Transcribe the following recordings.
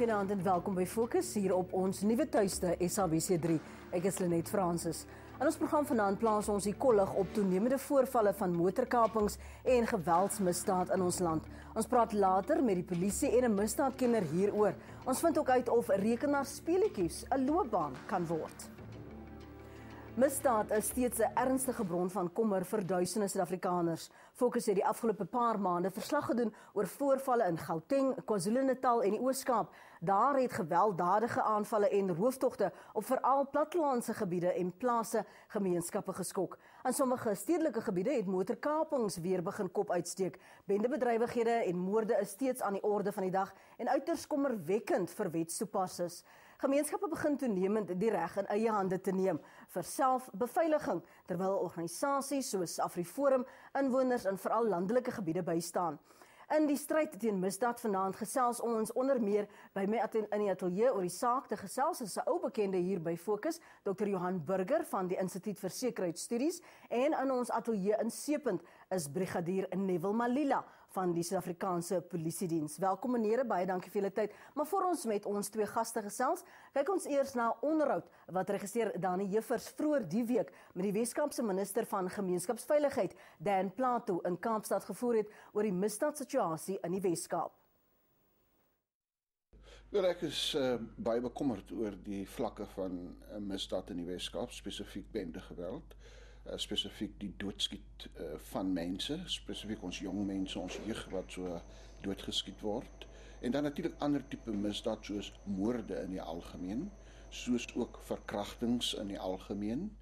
Goeienaand en welkom by Fokus hier op ons nuwe tuiste SABC3. Ek is Lenet Fransis. In ons program vanaand plaas ons die kollig op toenemende voorvalle van motorkapings en geweldsmisdaad in ons land. Ons praat later met die polisie en 'n misdaadkenner hieroor. Ons vind ook uit of rekenaarspeletjies 'n loopbaan kan word. Misdaad is steeds 'n ernstige bron van kommer vir duisende Suid-Afrikaners. Fokus het die afgelope paar maande verslag gedoen oor voorvalle in Gauteng, KwaZulu-Natal en die Oos-Kaap. Daar het gewelddadige aanvalle en rooftogte op veral plattelandse gebiede en plase gemeenskappe geskok. In sommige stedelike gebiede het motorkapings weer begin kop uitsteek. Bendebedrywighede en moorde is steeds aan die orde van die dag en uiters kommerwekkend vir wetstoepassers. Gemeenskappe begin toenemend die reg in eie hande te neem vir selfbeveiliging, terwyl organisasies soos AfriForum inwoners in veral landelike gebiede bystaan. In die stryd teen misdaad vanaand gesels ons onder meer by my in die ateljee oor die saak te gesels is 'n ou bekende hier by Fokus, Dr. Johan Burger van die Instituut vir Sekuriteitsstudies, en in ons ateljee in Seepunt is Brigadier Neville Malila van die Suid-Afrikaanse Polisiediens. Welkom menere, baie dankie vir julle tyd. Maar voor ons met ons twee gaste gesels, kyk ons eers na onderhoud wat regisseur Dani Jeffers vroeër die week met die Weskaapse minister van Gemeenskapsveiligheid, Dan Plato, in Kaapstad gevoer het oor die misdaadsituasie in die Weskaap. Ek is baie bekommerd oor die vlakke van misdaad in die Weskaap, spesifiek bendegeweld, spesifiek die doodskiet van mense, spesifiek ons jong mense, ons jeug wat so doodgeskiet word. En dan natuurlik ander tipe misdaad soos moorde in die algemeen, soos ook verkrachtings in die algemeen,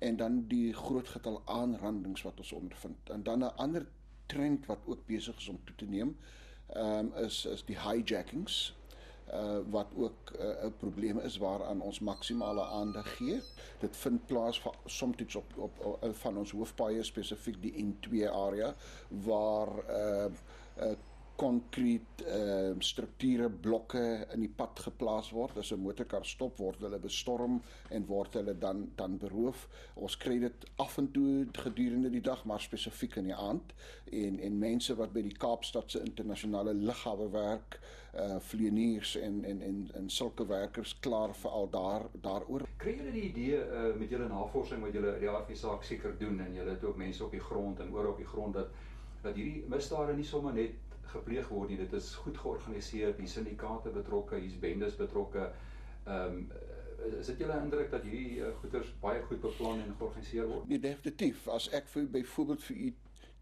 en dan die groot getal aanrandings wat ons ondervind. En dan 'n ander trend wat ook besig is om toe te neem, is die hijackings, wat ook 'n probleem is waaraan ons maksimale aandag gee. Dit vind plaas soms op van ons hoofpaaie, spesifiek die N2 area, waar konkreet strukture, blokke in die pad geplaas word. As 'n motorkar stop, word hulle bestorm en word hulle dan beroof. Ons kry dit af en toe gedurende die dag, maar spesifiek in die aand. En mense wat by die Kaapstadse internasionale lughawe werk, vlieëniers en sulke werkers klaar vir al daaroor. Kry julle die idee met julle navorsing wat julle die aard van die saak seker doen, en julle het ook mense op die grond en oor op die grond, dat hierdie misdade nie sommer net gepleeg word nie, dit is goed georganiseer, die syndikaate betrokke, hier's bendes betrokke. Is dit julle indruk dat hierdie goeders baie goed beplan en georganiseer word? Nee, definitief. As ek byvoorbeeld vir u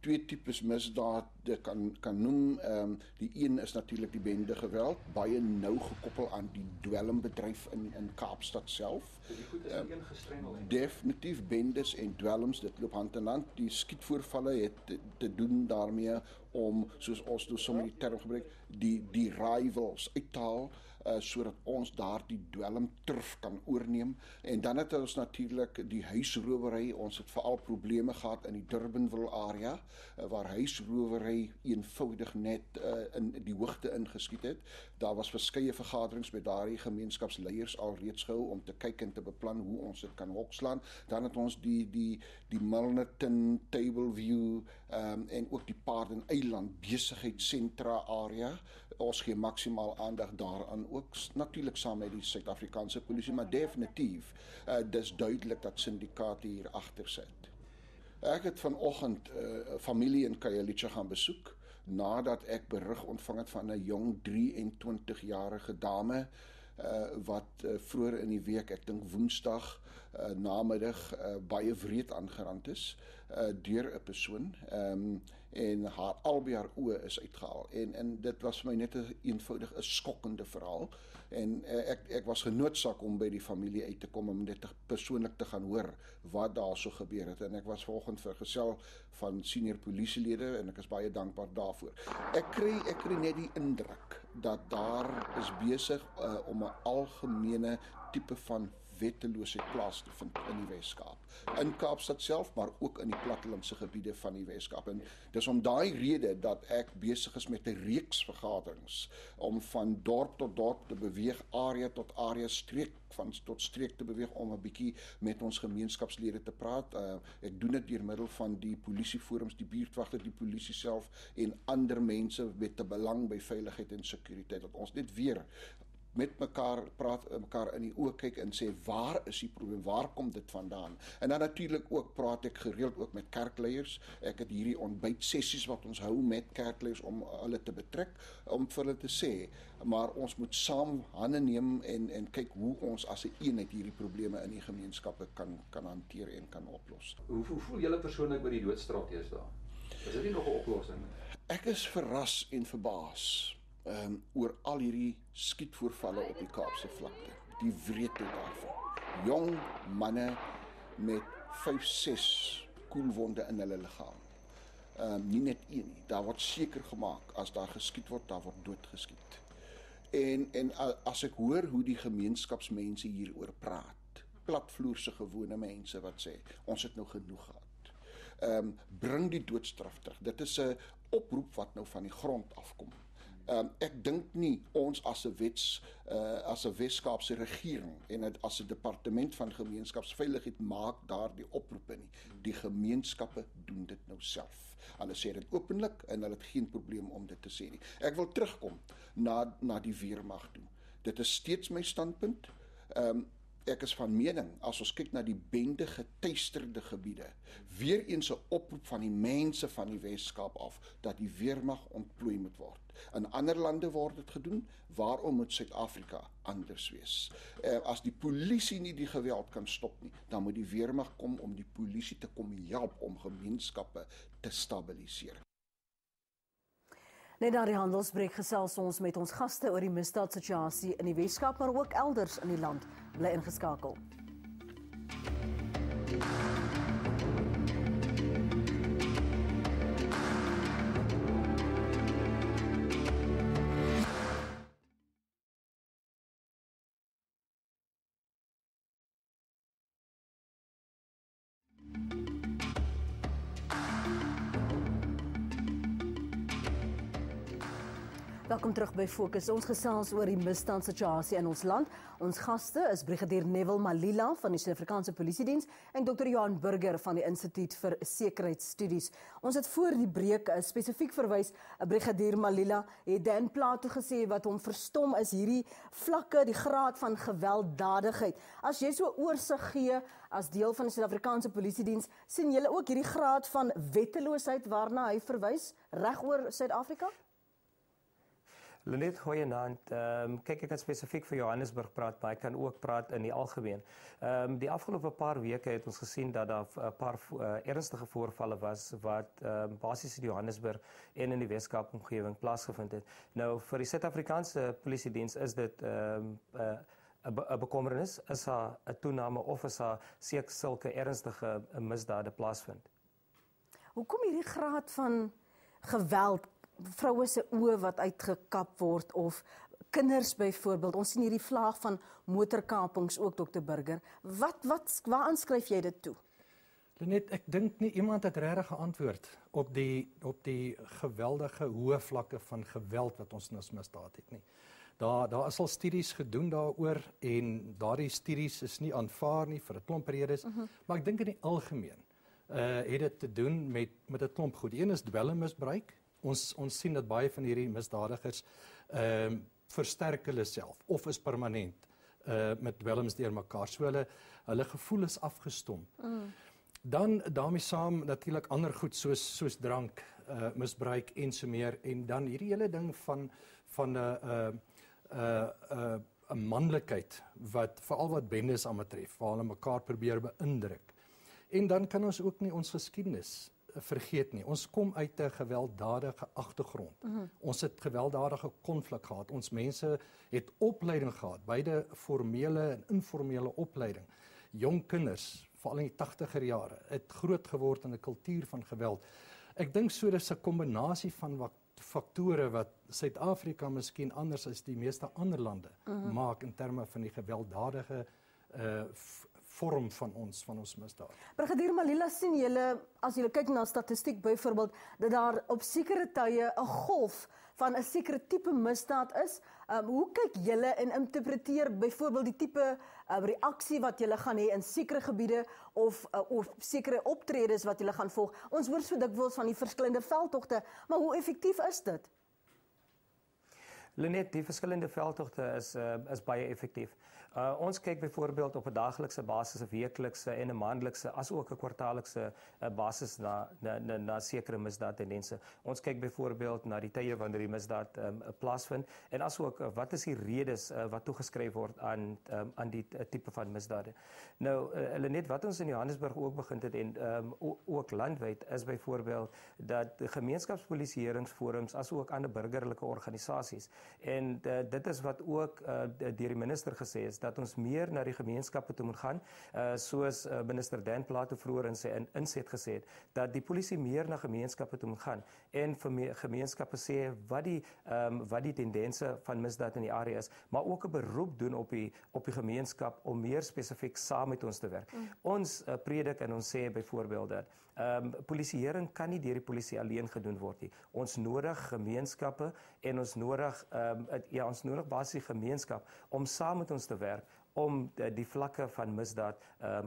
twee tipes misdaad kan noem, die een is natuurlik die bendegeweld, baie nou gekoppel aan die dwelmbedryf in Kaapstad self. So die goed is een gestrengel. Definitief bendes en dwelms, dit loop hand in hand. Die skietvoorvalle het te doen daarmee om, soos ons nou sommer die term gebruik, die rivals uithaal, sodat ons daar die dwelmturf kan oorneem. En dan het ons natuurlik die huisrowery. Ons het veral probleme gehad in die Durbanville area, waar huisrowery eenvoudig net in die hoogte ingeskiet het. Daar was verskeie vergaderings met daardie gemeenskapsleiers alreeds gehou om te kyk en te beplan hoe ons dit kan hokslaan. Dan het ons die Milnerton, Tableview en ook die Paarden-eiland besigheidssentra area. Ons gee maksimaal aandag daaraan, ook natuurlik saam met die Suid-Afrikaanse polisie, maar definitief dis duidelik dat syndikaate hier agter sit. Ek het vanoggend familie in Khayelitsha gaan besoek, nadat ek berig ontvang het van 'n jong 23-jarige dame, wat vroeër in die week, ek dink Woensdag namiddag, baie wreed aangerand is deur 'n persoon, en albei haar oë is uitgehaal. En dit was vir my net 'n eenvoudig 'n skokkende verhaal. En ek was genoodsaak om by die familie uit te kom om dit persoonlik te gaan hoor wat daar so gebeur het. En ek was vanoggend vergesel van senior polisielede en ek is baie dankbaar daarvoor. Ek kry net die indruk dat daar is besig om 'n algemene tipe van wetteloosheid plaas te vind in die Weskaap. In Kaapstad self, maar ook in die plattelandse gebiede van die Weskaap. En dis om daai rede dat ek besig is met 'n reeks vergaderings om van dorp tot dorp te beweeg, area tot area, streek tot streek te beweeg om 'n bietjie met ons gemeenskapslede te praat. Ek doen dit deur middel van die polisieforums, die buurtwagte, die polisie self en ander mense met 'n belang by veiligheid en sekuriteit, dat ons net weer met mekaar praat, mekaar in die oë kyk en sê waar is die probleem, waar kom dit vandaan? En dan natuurlik ook praat ek gereeld ook met kerkleiers. Ek het hierdie ontbytsessies wat ons hou met kerkleiers om hulle te betrek, om vir hulle te sê, maar ons moet saam hande neem en kyk hoe ons as 'n eenheid hierdie probleme in die gemeenskappe kan hanteer en kan oplos. Hoe voel julle persoonlik oor die doodstraf eers daar? Is dit nie nog 'n oplossing nie? Ek is verras en verbaas oor al hierdie skietvoorvalle op die Kaapse vlakte. Die wreedheid daarvan. Jong manne met 5-6 koelwonde in hulle liggaam. Nie net een nie. Daar word seker gemaak as daar geskiet word, daar word doodgeskiet. En as ek hoor hoe die gemeenskapsmense hieroor praat, platvloerse gewone mense wat sê, ons het nou genoeg gehad. Bring die doodstraf terug. Dit is 'n oproep wat nou van die grond afkom. Ek dink nie ons as 'n Weskaapse regering en as 'n departement van gemeenskapsveiligheid maak daardie oproepe nie. Die gemeenskappe doen dit nou self. Hulle sê dit openlik en hulle het geen probleem om dit te sê nie. Ek wil terugkom na die weermag toe. Dit is steeds my standpunt. Ek is van mening, as ons kyk na die bende geteisterde gebiede, weer eens 'n oproep van die mense van die Weskaap af, dat die weermag ontplooi moet word. In ander lande word dit gedoen, waarom moet Suid-Afrika anders wees? As die polisie nie die geweld kan stop nie, dan moet die weermag kom om die polisie te kom help om gemeenskappe te stabiliseer. Net na die handelsbreek gesels ons met ons gaste oor die misdaadsituasie in die Weskaap, maar ook elders in die land. Bly ingeskakel. Welkom terug by Fokus. Ons gesels oor die misdaadsituasie in ons land. Ons gaste is Brigadier Neville Malila van die Suid-Afrikaanse Polisiediens en Dr. Johan Burger van die Instituut vir Sekuriteitsstudies. Ons het voor die breek spesifiek verwys, Brigadier Malila het Dan Plato gesê wat hom verstom is hierdie vlakke, die graad van gewelddadigheid. As jy so 'n oorsig gee as deel van die Suid-Afrikaanse Polisiediens, sien julle ook hierdie graad van wetteloosheid waarna hy verwys reg oor Suid-Afrika? Lenet, goeienaand. Kyk, ek kan spesifiek vir Johannesburg praat, maar ek kan ook praat in die algemeen. Die afgelope paar weke het ons gesien dat daar 'n paar ernstige voorvalle was wat basies in Johannesburg en in die Weskaap omgewing plaasgevind het. Nou, vir die Suid-Afrikaanse Polisiediens is dit 'n bekommernis, is daar 'n toename of is daar seker sulke ernstige misdade plaasvind? Hoekom hierdie graad van geweld? Vroue se oë wat uitgekap word of kinders byvoorbeeld. Ons sien hierdie vlaag van motorkapings ook, Dr. Burger. Waaraan skryf jy dit toe? Lenet, ek dink nie iemand het regtig geantwoord op die geweldige hoë vlakke van geweld wat ons nou misdaad het nie. Daar is al studies gedoen daaroor en daardie studies is nie aanvaar nie vir 'n klomp redes, maar ek dink in die algemeen het dit te doen met 'n klomp goed. Een is dwelmmisbruik. Ons sien dat baie van hierdie misdadigers versterk hulle self of is permanent met dwelms deur mekaar. So hulle gevoel is afgestomp. Dan daarmee saam natuurlik ander goed soos drank, misbruik en so meer, en dan hierdie hele ding van 'n manlikheid wat veral wat bendes aanbetref, waar hulle mekaar probeer beïndruk. En dan kan ons ook nie ons geskiedenis vergeet nie. Ons kom uit 'n gewelddadige agtergrond. Ons het gewelddadige konflik gehad. Ons mense het opleiding gehad, beide formele en informele opleiding. Jong kinders, veral in die 80er jare, het groot geword in 'n kultuur van geweld. Ek dink so dis 'n kombinasie van faktore wat Suid-Afrika miskien anders as die meeste ander lande maak in terme van die gewelddadige vorm van ons misdaad. Brigadier Malila, sien julle, as julle kyk na statistiek byvoorbeeld, dat daar op sekere tye 'n golf van 'n sekere tipe misdaad is. Hoe kyk julle en interpreteer byvoorbeeld die tipe reaksie wat julle gaan hê in sekere gebiede of sekere optredes wat julle gaan volg? Ons hoor so dikwels van die verskillende veldtogte, maar hoe effektief is dit? Lenet, die verskillende veldtogte is baie effektief. Ons kyk byvoorbeeld op 'n daaglikse basis, 'n weeklikse en 'n maandelikse as ook 'n kwartaallikse basis na sekere misdaadtendense. Ons kyk byvoorbeeld na die tye wanneer die misdaad plaasvind en asook wat is die redes wat toegeskryf word aan die tipe van misdade. Nou, Lenet, wat ons in Johannesburg ook begin het en ook landwyd is byvoorbeeld dat gemeenskapspolisieeringsforums as ook ander burgerlike organisasies en dit is wat ook deur die minister gesê is dat ons meer na die gemeenskappe toe moet gaan, soos minister Dan Plato vroeër in sy inset gesê het, dat die polisie meer na gemeenskappe toe moet gaan en vir gemeenskappe sê wat die tendense van misdaad in die area is, maar ook 'n beroep doen op die gemeenskap om meer spesifiek saam met ons te werk. Ons predik en ons sê byvoorbeeld dat polisieering kan nie deur die polisie alleen gedoen word nie. Ons nodig gemeenskappe en ons nodig basies die gemeenskap om saam met ons te werk om die vlakke van misdaad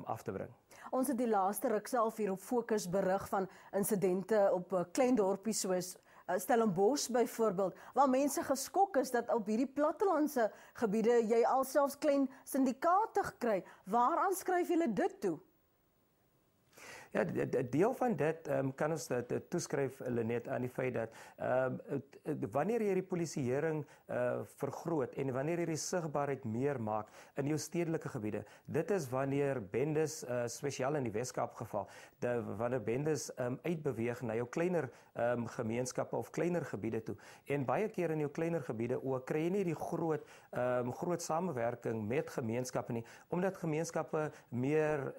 af te bring. Ons het die laaste ruk self hier op Fokus berig van insidente op klein dorpies soos Stellenbosch byvoorbeeld, waar mense geskok is dat op hierdie plattelandse gebiede jy alselfs klein syndikaate kry. Waaraan skryf julle dit toe? Ja, 'n deel van dit kan ons toeskryf, Lenet, aan die feit dat wanneer jy die polisieering vergroot en wanneer jy die sigbaarheid meer maak in jou stedelike gebiede, dit is wanneer bendes, spesiaal in die Weskaap geval, wanneer bendes uitbeweeg na jou kleiner gemeenskappe of kleiner gebiede toe. En baie keer in jou kleiner gebiede ook kry jy nie die groot samewerking met gemeenskappe nie, omdat gemeenskappe meer,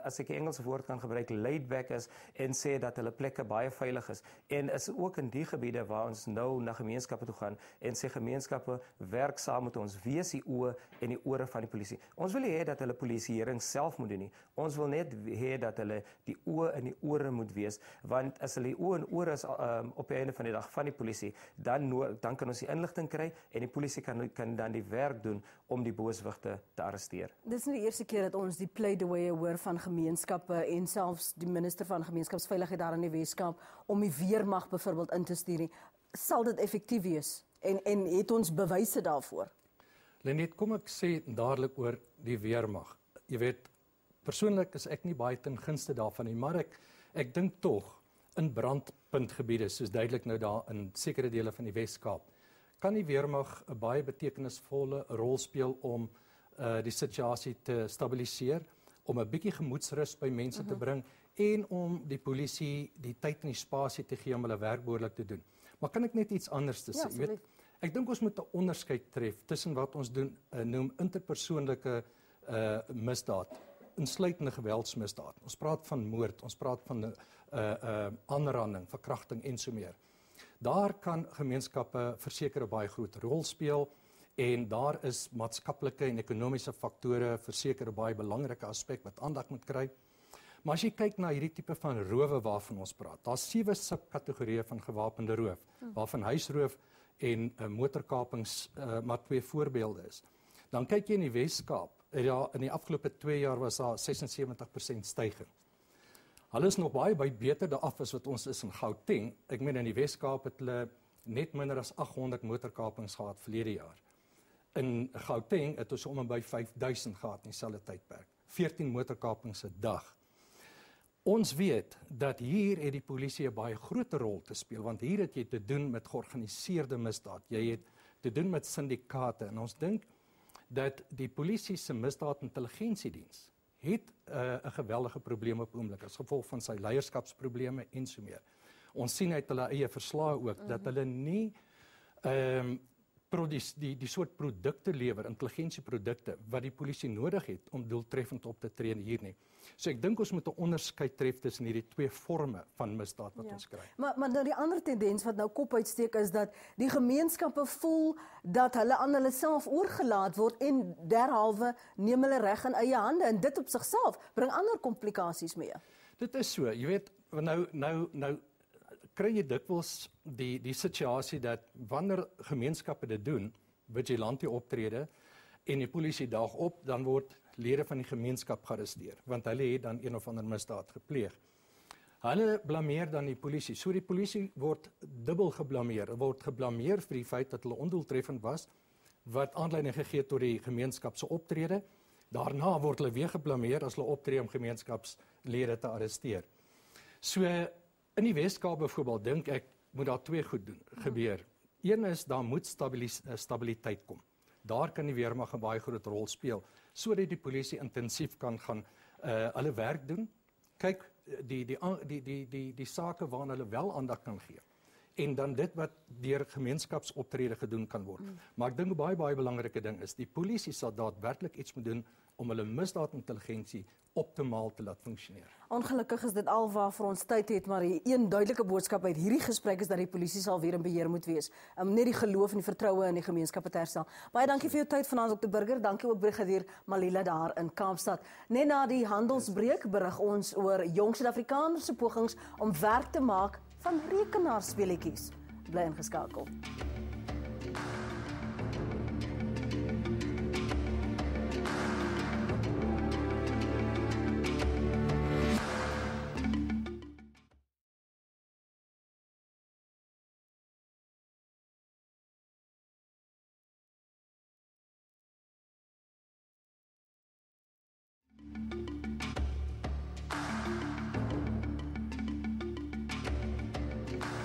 as ek die Engelse woord kan gebruik, laid back is en sê dat hulle plekke baie veilig is. En is ook in die gebiede waar ons nou na gemeenskappe toe gaan en sê gemeenskappe werk saam met ons, wees die oë en die ore van die polisie. Ons wil nie hê dat hulle polisieering self moet doen nie. Ons wil net hê dat hulle die oë en die ore moet wees, want as hulle die oë en ore is op die einde van die dag van die polisie, dan kan ons die inligting kry en die polisie kan dan die werk doen om die booswigte te arresteer. Dis nie die eerste keer dat ons die pleidooi hoor van gemeenskappe en selfs die minister van gemeenskapsveiligheid daar in die Weskaap om die weermag byvoorbeeld in te stuur. Sal dit effektief wees en het ons bewyse daarvoor? Lenet, kom ek sê dadelik oor die weermag. Jy weet, persoonlik is ek nie baie ten gunste daarvan nie, maar ek dink tog in brandpuntgebiede, soos duidelik nou daar in sekere dele van die Weskaap, kan die weermag 'n baie betekenisvolle rol speel om die situasie te stabiliseer, om 'n bietjie gemoedsrus by mense te bring en om die polisie die tyd en die spasie te gee om hulle werk behoorlik te doen. Maar kan ek net iets anders te sê? Jy weet, ek dink ons moet 'n onderskeid tref tussen wat ons noem interpersoonlike misdaad, insluitende geweldsmisdaad. Ons praat van moord, ons praat van aanranding, verkrachting en so meer. Daar kan gemeenskappe verseker 'n baie groot rol speel en daar is maatskaplike en ekonomiese faktore verseker 'n baie belangrike aspek wat aandag moet kry. Maar as jy kyk na hierdie tipe van rowe waarvan ons praat, daar's 7 subkategorieë van gewapende roof, waarvan huisroof en motorkapings maar 2 voorbeelde is. Dan kyk jy in die Weskaap, in die afgelope 2 jaar was daar 76% styging. Hulle is nog baie beter daaraf as wat ons is in Gauteng. Ek meen in die Weskaap het hulle net minder as 800 motorkapings gehad verlede jaar. In Gauteng het ons om en by 5000 gehad in dieselfde tydperk. 14 motorkapings 'n dag. Ons weet dat hier het die polisie 'n baie groot rol te speel, want hier het jy te doen met georganiseerde misdaad. Jy het te doen met syndikaate en ons dink dat die polisie se misdaadintelligensiediens het 'n geweldige probleem op oomblik as gevolg van sy leierskapsprobleme en so meer. Ons sien uit hulle eie verslae ook dat hulle nie die soort produkte lewer, intelligensieprodukte wat die polisie nodig het om doeltreffend op te tree hier nie. So ek dink ons moet 'n onderskeid tref tussen hierdie 2 forme van misdaad wat ons kry. Maar nou die ander tendens wat nou kop uitsteek is dat die gemeenskappe voel dat hulle aan hulle self oorgelaat word en derhalwe neem hulle reg in eie hande en dit op sigself bring ander komplikasies mee. Dit is so, jy weet, nou kry jy dikwels die situasie dat wanneer gemeenskappe dit doen, vigilante optrede en die polisie daag op, dan word lede van die gemeenskap gearresteer, want hulle het dan een of ander misdaad gepleeg. Hulle blameer dan die polisie. So die polisie word dubbel geblameer. Word geblameer vir die feit dat hulle ondoeltreffend was, wat aanleiding gegee tot die gemeenskap se optrede. Daarna word hulle weer geblameer as hulle optree om gemeenskapslede te arresteer. So in die Wes-Kaap byvoorbeeld dink ek moet daar twee goed gebeur. Een is daar moet stabiliteit kom. Daar kan die weermag 'n baie groot rol speel sodat die polisie intensief kan gaan hulle werk doen. Kyk die sake waarna hulle wel aandag kan gee. En dan dit wat deur gemeenskapsoptrede gedoen kan word. Maar ek dink 'n baie belangrike ding is die polisie sal daadwerklik iets moet doen om hulle misdaadintelligensie optimaal te laat funksioneer. Ongelukkig is dit al waarvoor ons tyd het, maar die een duidelike boodskap uit hierdie gesprek is dat die polisie sal weer in beheer moet wees. Net die geloof en die vertroue in die gemeenskappe te herstel. Baie dankie vir jou tyd vanaand, Dr. Burger. Dankie ook brigadier Malila daar in Kaapstad. Net na die handelsbreek berig ons oor jong Suid-Afrikaners se pogings om werk te maak van rekenaarspeletjies. Bly ingeskakel.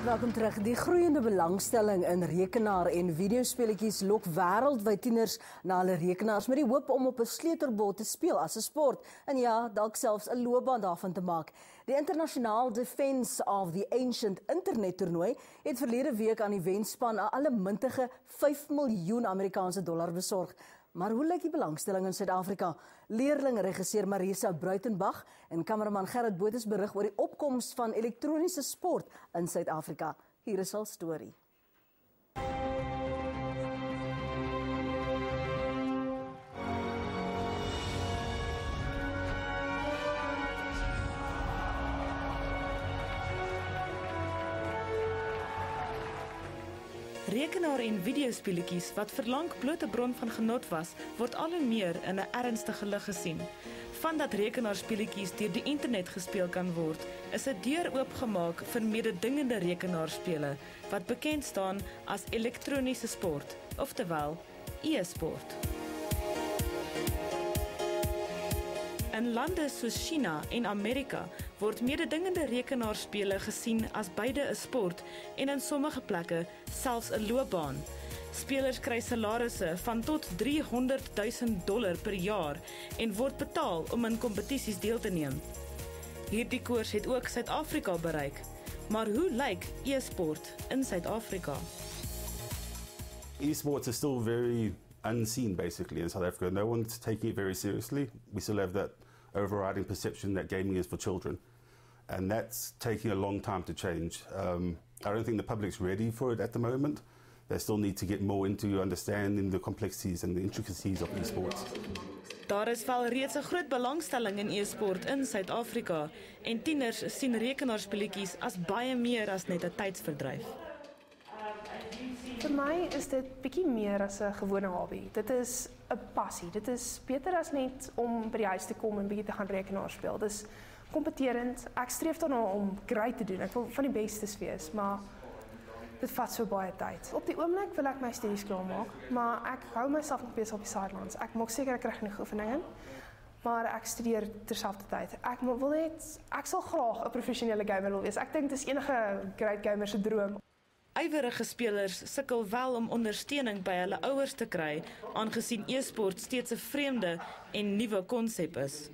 Welkom terug. Die groeiende belangstelling in rekenaar- en videospeletjies lok wêreldwyd tieners na hulle rekenaars met die hoop om op 'n sleutelbord te speel as 'n sport en ja, dalk selfs 'n loopbaan daarvan te maak. Die International Defence of the Ancient Internet toernooi het verlede week aan die wenspan 'n allemintige $5 miljoen Amerikaanse dollar besorg. Maar hoe lyk die belangstelling in Suid-Afrika? Leerling-regisseur Marisa Bruitenbach en kameraman Gerrit Botes berig oor die opkoms van elektroniese sport in Suid-Afrika. Hier is hul storie. Rekenaar- en videospeletjies wat verlang bloot 'n bron van genot was, word al hoe meer in 'n ernstige lig gesien. Van dat rekenaarspeletjies deur die internet gespeel kan word, is 'n deur oopgemaak vir mededingende rekenaarspele wat bekend staan as elektroniese sport, oftewel e-sport. In lande soos China en Amerika word mededingende rekenaarspele gesien as beide 'n sport en in sommige plekke selfs 'n loopbaan. Spelers kry salarisse van tot $300,000 per jaar en word betaal om in kompetisies deel te neem. Hierdie koers het ook Suid-Afrika bereik. Maar hoe lyk e-sport in Suid-Afrika? Esports is still very unseen basically in South Africa. No one's taking it very seriously. We still have that overriding perception that gaming is for children. And that's taking a long time to change. I don't think the public's ready for it at the moment. They still need to get more into understanding the complexities and the intricacies of esports. Daar is wel reeds 'n groot belangstelling in e-sport in Suid-Afrika en tieners sien rekenaarspeletjies as baie meer as net 'n tydsverdryf. Vir my is dit bietjie meer as 'n gewone hobby. Dit is 'n passie. Dit is beter as net om by die huis te kom en bietjie te gaan rekenaar speel. Dis kompeterend. Ek streef daarna om great te doen. Ek wil van die bestes wees, maar dit vat so baie tyd. Op die oomblik wil ek my studies klaarmaak, maar ek hou myself nog besig op die sidelines. Ek maak seker ek kry genoeg oefeninge, maar ek studeer terselfdertyd. Ek sal graag 'n professionele gamer wil wees. Ek dink dis enige great gamer se droom. Ywerige spelers sukkel wel om ondersteuning by hulle ouers te kry, aangesien e-sport steeds 'n vreemde en nuwe konsep is.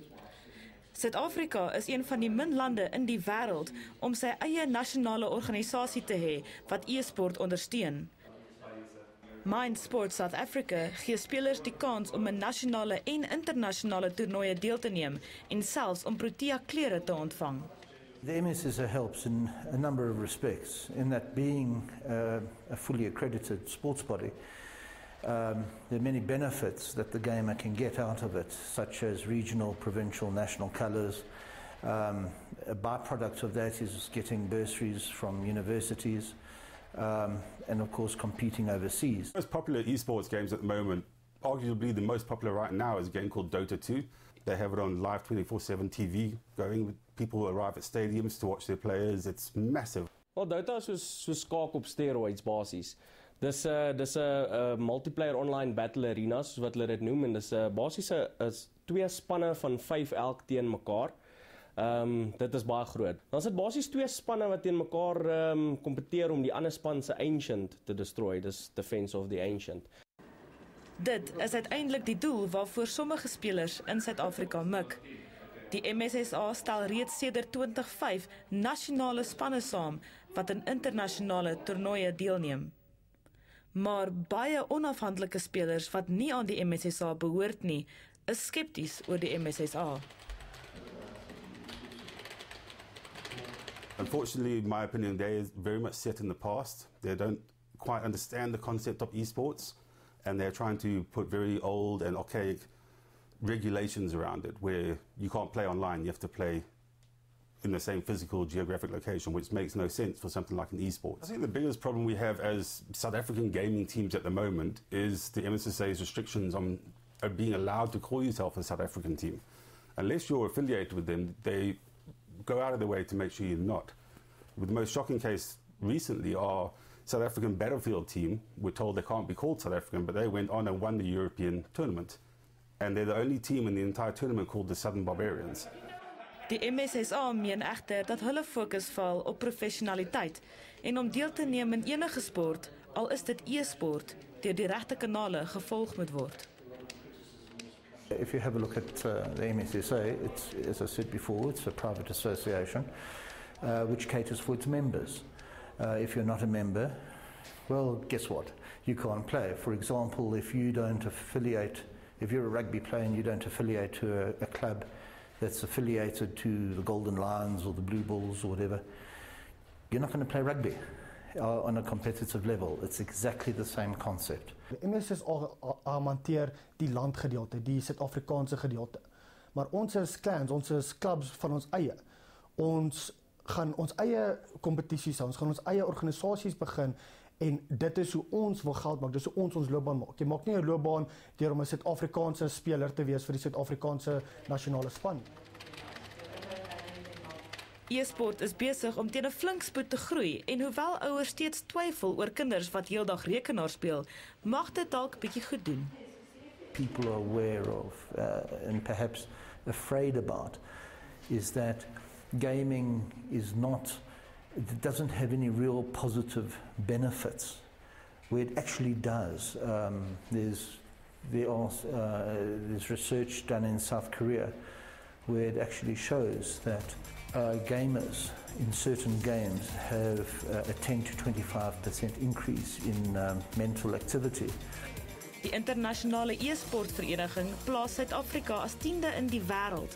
Suid-Afrika is een van die min lande in die wêreld om sy eie nasionale organisasie te hê wat e-sport ondersteun. Mind Sport South Africa gee spelers die kans om 'n nasionale en internasionale toernooie deel te neem en selfs om Protea klere te ontvang. The MSSA helps in a number of respects, in that being a fully accredited sports body, there are many benefits that the gamer can get out of it, such as regional, provincial, national colours. A byproduct of that is getting bursaries from universities, and of course competing overseas. The most popular esports games at the moment, arguably the most popular right now, is a game called Dota 2. They have it on live 24/7 TV going. People arrive at stadiums to watch their players. It's massive. Well, Dota is so skaak op steroids basies. Dis 'n multiplayer online battle arena soos wat hulle dit noem en dis basies is 2 spanne van 5 elk teen mekaar. Dit is baie groot. Dan sit basies 2 spanne wat teen mekaar kompeteer om die ander span se Ancient te destroy. Dis Defense of the Ancient. Dit is uiteindelik die doel waarvoor sommige spelers in Suid-Afrika mik. Die MSSA stel reeds sedert 2005 nasionale spanne saam wat in internasionale toernooie deelneem. Maar baie onafhanklike spelers wat nie aan die MSSA behoort nie, is skepties oor die MSSA. Unfortunately, in my opinion, they is very much set in the past. They don't quite understand the concept of esports, and they're trying to put very old and archaic regulations around it, where you can't play online, you have to play in the same physical geographic location, which makes no sense for something like an esports. I think the biggest problem we have as South African gaming teams at the moment is the MSSA's restrictions on being allowed to call yourself a South African team. Unless you're affiliated with them, they go out of their way to make sure you're not. With the most shocking case recently, our South African Battlefield team were told they can't be called South African, but they went on and won the European tournament. And they're the only team in the entire tournament called the Southern Barbarians. Die MSSA meen egter dat hulle fokus val op professionaliteit en om deel te neem in enige sport, al is dit e-sport, deur die regte kanale gevolg moet word. If you have a look at the MSSA, it's, as I said before, it's a private association which caters for its members. If you're not a member, well, guess what? You can't play. For example, if you don't affiliate, if you're a rugby player and you don't affiliate to a club that's affiliated to the Golden Lions or the Blue Bulls or whatever, you're not going to play rugby on a competitive level. It's exactly the same concept. Die MSSA hanteer die landgedeelte, die Suid-Afrikaanse gedeelte. Maar ons is clans, ons is clubs van ons eie. Ons gaan ons eie kompetisies hou, ons gaan ons eie organisasies begin en dit is hoe ons wil geld maak, dis hoe ons loopbaan maak. Jy maak nie 'n loopbaan deur om 'n Suid-Afrikaanse speler te wees vir die Suid-Afrikaanse nasionale span. E-sport is besig om teen 'n flink spoed te groei en hoewel ouers steeds twyfel oor kinders wat heeldag rekenaar speel, mag dit dalk bietjie goed doen. People are aware of and perhaps afraid about is that gaming is not, it doesn't have any real positive benefits, where it actually does. There's research done in South Korea where it actually shows that gamers in certain games have a 10 to 25% increase in mental activity. Die internasionale e-sportvereniging plaas Suid-Afrika as 10de in die wêreld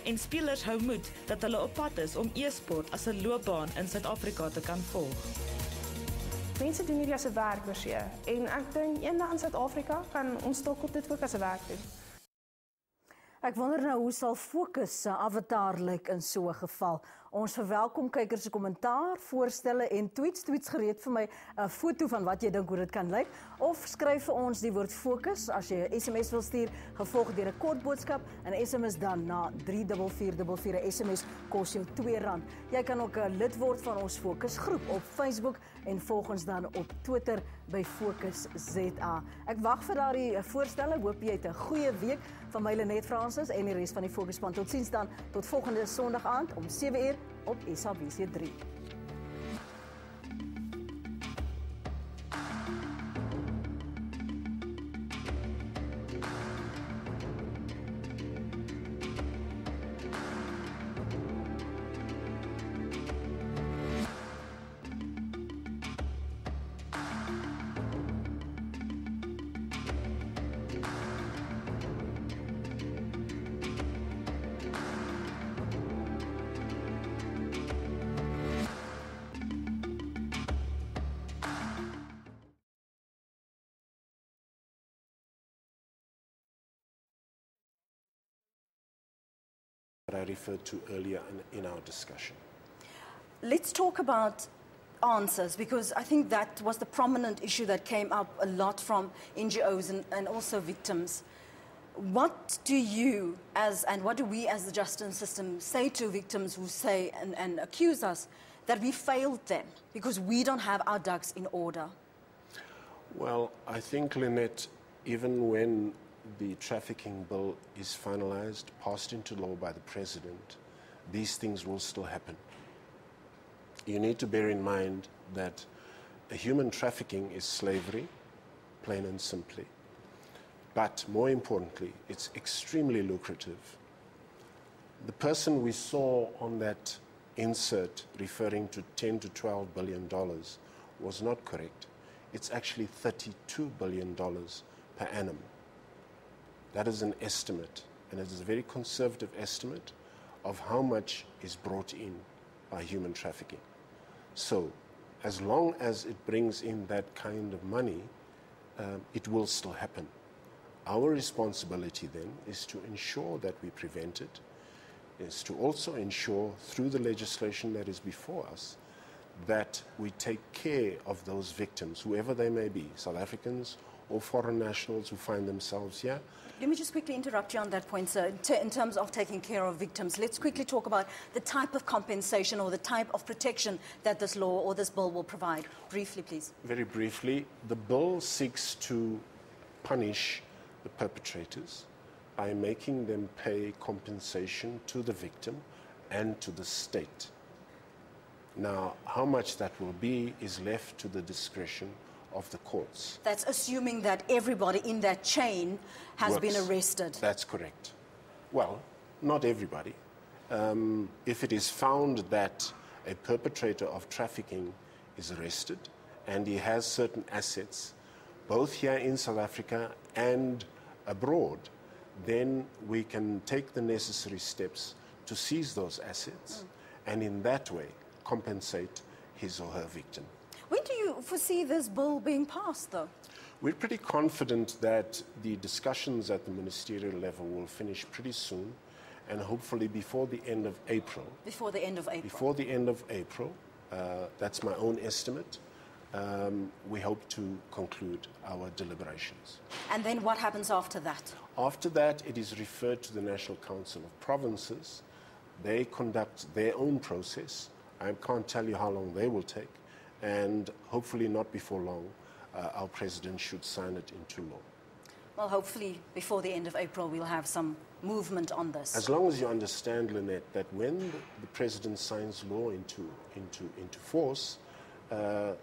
en spelers hou moed dat hulle op pad is om e-sport as 'n loopbaan in Suid-Afrika te kan volg. Mense doen hierdie as 'n werk oorsee en ek dink eendag in Suid-Afrika kan ons dalk dit ook as 'n werk doen. Ek wonder nou hoe sal Fokus se avatar lyk in so 'n geval. Ons verwelkom kykers se kommentaar, voorstelle en tweets. Tweets gereed vir my 'n foto van wat jy dink hoe dit kan lyk of skryf vir ons die woord Fokus as jy 'n SMS wil stuur, gevolg deur 'n kort boodskap en SMS dan na 34444. 'n SMS kos jou R2. Jy kan ook 'n lid word van ons Fokus groep op Facebook en volg ons dan op Twitter by Fokus ZA. Ek wag vir daardie voorstelle. Hoop jy het 'n goeie week. Van my Lenet Francis en die res van die Fokusspan. Totsiens dan tot volgende Sondag aand om 7:00 op SABC3. I referred to earlier in our discussion. Let's talk about answers, because I think that was the prominent issue that came up a lot from NGOs and also victims. What do you, and what do we as the justice system say to victims who say and accuse us that we failed them because we don't have our ducks in order? Well, I think, Lynette, even when the trafficking bill is finalized, passed into law by the president, these things will still happen. You need to bear in mind that human trafficking is slavery, plain and simply. But more importantly, it's extremely lucrative. The person we saw on that insert referring to $10 to $12 billion was not correct. It's actually $32 billion per annum. That is an estimate, and it is a very conservative estimate of how much is brought in by human trafficking. So, as long as it brings in that kind of money, it will still happen. Our responsibility then is to ensure that we prevent it, is to also ensure through the legislation that is before us that we take care of those victims, whoever they may be, South Africans or foreign nationals who find themselves here. Let me just quickly interrupt you on that point, sir. In terms of taking care of victims, let's quickly talk about the type of compensation or the type of protection that this law or this bill will provide. Briefly, please. Very briefly, the bill seeks to punish the perpetrators by making them pay compensation to the victim and to the state. Now, how much that will be is left to the discretion of the courts. That's assuming that everybody in that chain has been arrested. That's correct. Well, not everybody. If it is found that a perpetrator of trafficking is arrested and he has certain assets, both here in South Africa and abroad, then we can take the necessary steps to seize those assets and in that way compensate his or her victim. When do you foresee this bill being passed, though? We're pretty confident that the discussions at the ministerial level will finish pretty soon and hopefully before the end of April. Before the end of April? Before the end of April. That's my own estimate. We hope to conclude our deliberations. And then what happens after that? After that, it is referred to the National Council of Provinces. They conduct their own process. I can't tell you how long they will take. And hopefully not before long, our president should sign it into law. Well, hopefully before the end of April, we'll have some movement on this. As long as you understand, Lynette, that when the president signs law into force,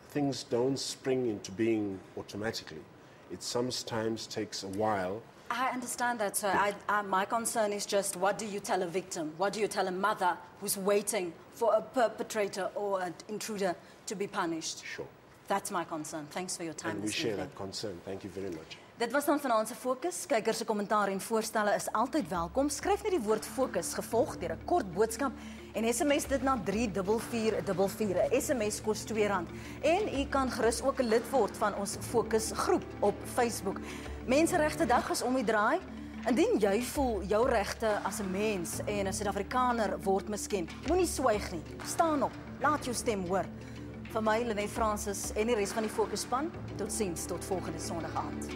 things don't spring into being automatically. It sometimes takes a while. I understand that, sir. My concern is just, what do you tell a victim? What do you tell a mother who's waiting for a perpetrator or an intruder to be punished? Sure. That's my concern. Thanks for your time. And we share that concern. Thank you very much. Dit was dan vanaand se fokus. Kykers se kommentaar en voorstelle is altyd welkom. Skryf net die woord fokus gevolg deur 'n kort boodskap en SMS dit na 34444. 'n SMS kos R2. En u kan gerus ook 'n lid word van ons fokus groep op Facebook. Menseregte Dag is om die draai. Indien jy voel jou regte as 'n mens en 'n Suid-Afrikaner word misken, moenie swyg nie. Staan op. Laat jou stem hoor. Vir my, Lynette Francis en die res van die Fokusspan, totsiens tot volgende Sondag aand.